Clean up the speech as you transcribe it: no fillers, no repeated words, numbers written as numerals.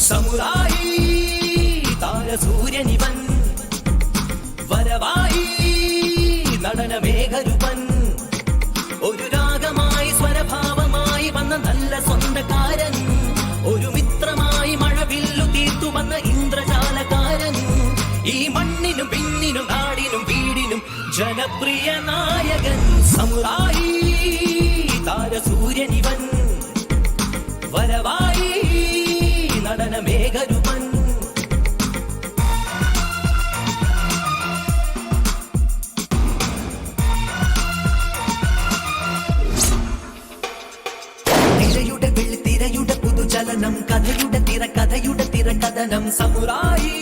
samurai താരസൂര്യനിവൻ വരവായി നടനമേഘരുപൻ ഒരു രാഗമായി സ്വരഭാവമായി വന്ന നല്ല സ്വന്തക്കാരൻ ഒരു മിത്രമായി മഴവില്ലു തീർത്തു വന്ന ഇന്ദ്രജാലകാരൻ ഈ മണ്ണിനും പിന്നിനും നാടിനും വീടിനും ജനപ്രിയ നായകൻ സമുറായി താരസൂര്യനിവൻ വരവായി നടനമേഘരുപൻ തിരയുടെ വെള്ളിത്തിരയുടെ പുതുചലനം കഥയുടെ തിരക്കഥനം സമുറായി